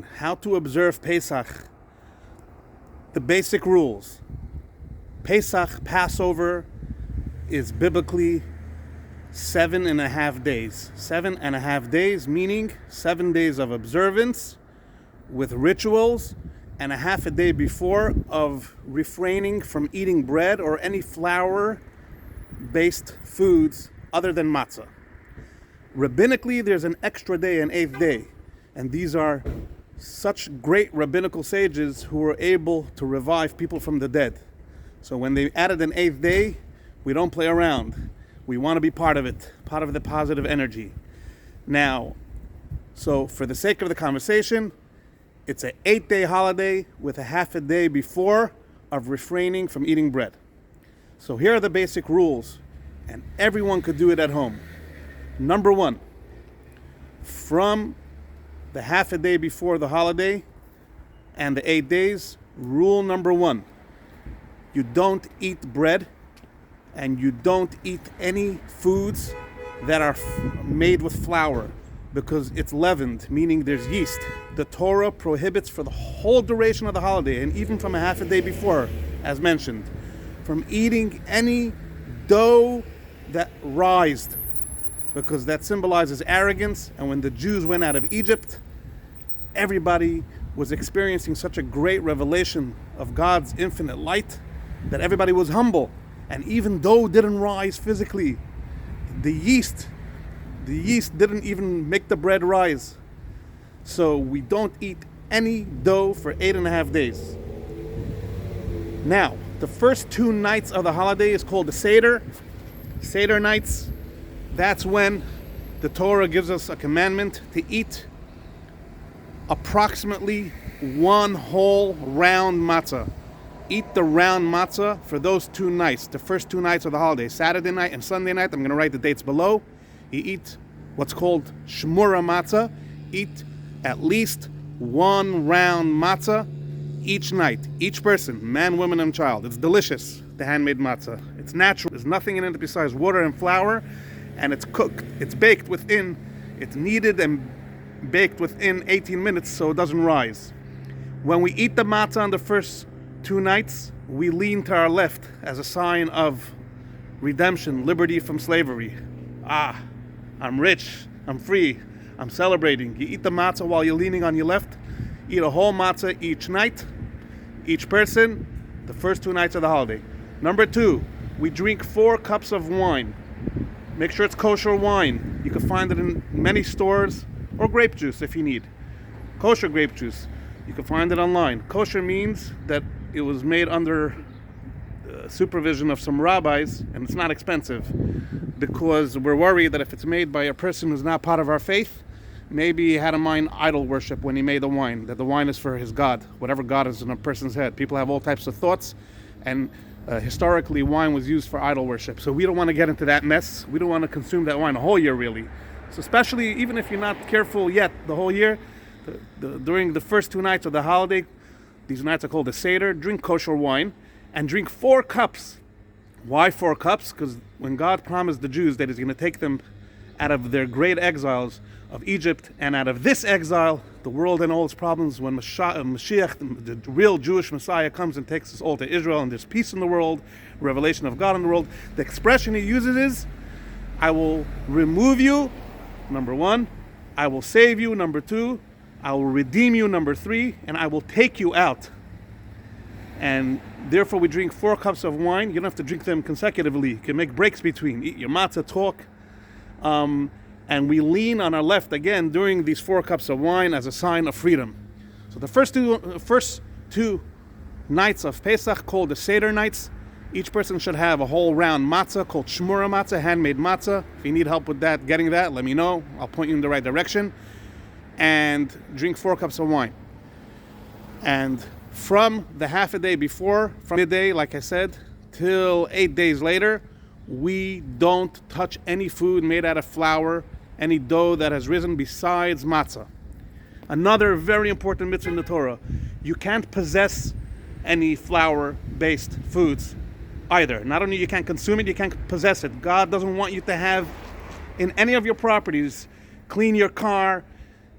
How to observe Pesach. The basic rules. Pesach, Passover, is biblically 7.5 days. 7.5 days, meaning 7 days of observance with rituals and a half a day before of refraining from eating bread or any flour-based foods other than matzah. Rabbinically, there's an extra day, an 8th day, and these are such great rabbinical sages who were able to revive people from the dead. So when they added an 8th day, we don't play around. We want to be part of it, part of the positive energy. Now, so for the sake of the conversation, it's an 8-day holiday with a half a day before of refraining from eating bread. So here are the basic rules, and everyone could do it at home. Number 1, from the half a day before the holiday and the 8 days, rule number 1, you don't eat bread and you don't eat any foods that are made with flour because it's leavened, meaning there's yeast. The Torah prohibits for the whole duration of the holiday and even from a half a day before, as mentioned, from eating any dough that rised, because that symbolizes arrogance. And when the Jews went out of Egypt, everybody was experiencing such a great revelation of God's infinite light that everybody was humble. And even dough didn't rise physically. The yeast didn't even make the bread rise. So we don't eat any dough for 8.5 days. Now, the first 2 nights of the holiday is called the Seder. Seder nights. That's when the Torah gives us a commandment to eat approximately 1 whole round matzah. Eat the round matzah for those 2 nights, the first 2 nights of the holiday, Saturday night and Sunday night. I'm going to write the dates below. You eat what's called shmura matzah. Eat at least 1 round matzah each night, each person, man, woman, and child. It's delicious, the handmade matzah. It's natural. There's nothing in it besides water and flour. And it's cooked, it's baked within, it's kneaded and baked within 18 minutes so it doesn't rise. When we eat the matzah on the first 2 nights, we lean to our left as a sign of redemption, liberty from slavery. I'm rich, I'm free, I'm celebrating. You eat the matzah while you're leaning on your left. Eat a whole matzah each night, each person, the first 2 nights of the holiday. Number 2, we drink 4 cups of wine. Make sure it's kosher wine. You can find it in many stores, or grape juice if you need. Kosher grape juice. You can find it online. Kosher means that it was made under supervision of some rabbis, and it's not expensive, because we're worried that if it's made by a person who's not part of our faith, maybe he had in mind idol worship when he made the wine, that the wine is for his God, whatever God is in a person's head. People have all types of thoughts, and historically, wine was used for idol worship. So we don't want to get into that mess. We don't want to consume that wine the whole year, really. So especially, even if you're not careful yet the whole year, during the first 2 nights of the holiday, these nights are called the Seder, drink kosher wine, and drink 4 cups. Why 4 cups? Because when God promised the Jews that He's going to take them out of their great exiles of Egypt and out of this exile, the world and all its problems, when Mashiach, the real Jewish Messiah, comes and takes us all to Israel and there's peace in the world, revelation of God in the world, the expression He uses is, I will remove you, number 1, I will save you, number 2, I will redeem you, number 3, and I will take you out. And therefore we drink 4 cups of wine. You don't have to drink them consecutively. You can make breaks between. Eat your matzah, talk. And we lean on our left again during these 4 cups of wine as a sign of freedom. So the first two nights of Pesach, called the Seder nights, each person should have a whole round matzah called shmura matzah, handmade matzah. If you need help with that, getting that, let me know. I'll point you in the right direction. And drink 4 cups of wine. And from the half a day before, from midday, like I said, till 8 days later, we don't touch any food made out of flour, any dough that has risen besides matzah. Another very important mitzvah in the Torah, you can't possess any flour-based foods either. Not only you can't consume it, you can't possess it. God doesn't want you to have in any of your properties, clean your car,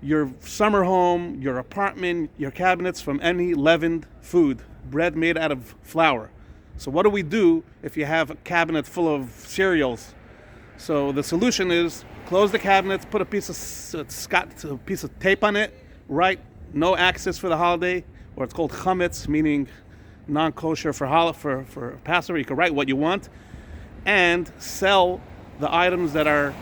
your summer home, your apartment, your cabinets from any leavened food, bread made out of flour. So what do we do if you have a cabinet full of cereals? So the solution is close the cabinets, put a piece of tape on it, write no access for the holiday, or it's called Chametz, meaning non-kosher for Passover. You can write what you want and sell the items that are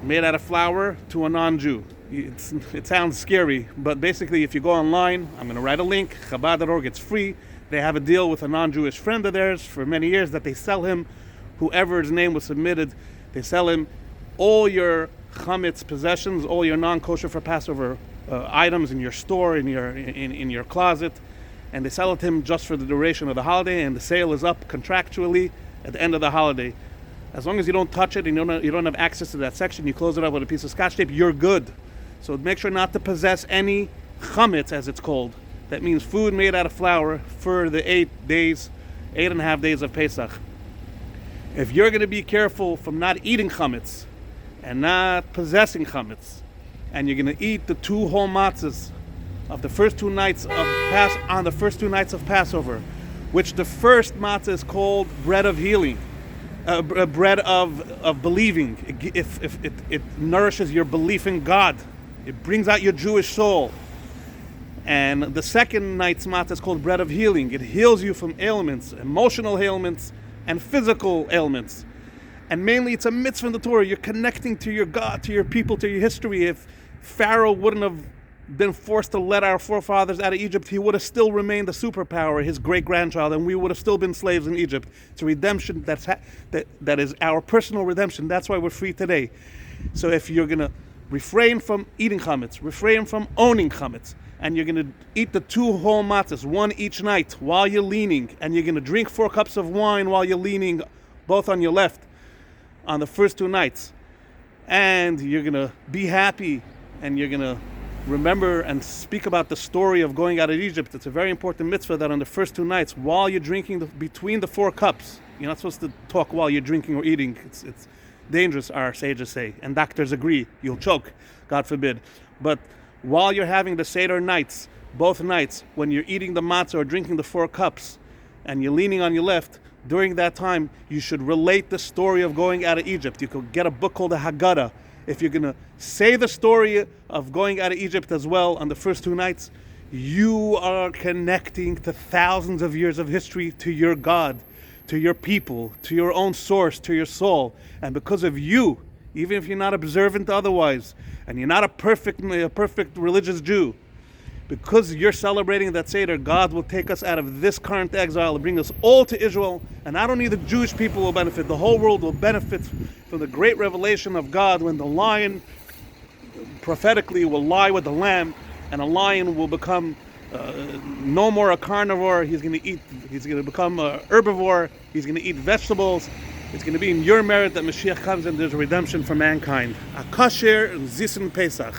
made out of flour to a non-Jew. It sounds scary, but basically if you go online, I'm going to write a link, Chabad.org, it's free. They have a deal with a non-Jewish friend of theirs for many years that they sell him, whoever's name was submitted, they sell him all your Chametz possessions, all your non-kosher for Passover items in your store, in your closet, and they sell it to him just for the duration of the holiday, and the sale is up contractually at the end of the holiday. As long as you don't touch it and you don't have access to that section, you close it up with a piece of Scotch tape, you're good. So make sure not to possess any chametz, as it's called. That means food made out of flour for the 8.5 days of Pesach. If you're going to be careful from not eating chametz and not possessing chametz, and you're going to eat the 2 whole matzahs of the first 2 nights on the first 2 nights of Passover, which the first matzah is called bread of healing. Bread of believing. It nourishes your belief in God. It brings out your Jewish soul. And the second night's matzah is called bread of healing. It heals you from ailments, emotional ailments, and physical ailments. And mainly it's a mitzvah in the Torah. You're connecting to your God, to your people, to your history. If Pharaoh wouldn't have been forced to let our forefathers out of Egypt, he would have still remained a superpower, his great-grandchild, and we would have still been slaves in Egypt. It's a redemption that is our personal redemption. That's why we're free today. So if you're going to refrain from eating chametz, refrain from owning chametz, and you're going to eat the 2 whole matzahs, 1 each night, while you're leaning, and you're going to drink 4 cups of wine while you're leaning, both on your left, on the first 2 nights, and you're going to be happy, and you're going to remember and speak about the story of going out of Egypt. It's a very important mitzvah that on the first 2 nights, while you're drinking, between the 4 cups, you're not supposed to talk while you're drinking or eating. It's dangerous, our sages say, and doctors agree. You'll choke, God forbid. But while you're having the Seder nights, both nights, when you're eating the matzah or drinking the 4 cups, and you're leaning on your left, during that time, you should relate the story of going out of Egypt. You could get a book called the Haggadah. If you're going to say the story of going out of Egypt as well on the first 2 nights, you are connecting to thousands of years of history, to your God, to your people, to your own source, to your soul. And because of you, even if you're not observant otherwise, and you're not a perfect religious Jew, because you're celebrating that Seder, God will take us out of this current exile and bring us all to Israel. And not only the Jewish people will benefit, the whole world will benefit from the great revelation of God when the lion prophetically will lie with the lamb, and a lion will become no more a carnivore. He's going to become a herbivore. He's going to eat vegetables. It's going to be in your merit that Mashiach comes and there's a redemption for mankind. A Kosher Zisen Pesach.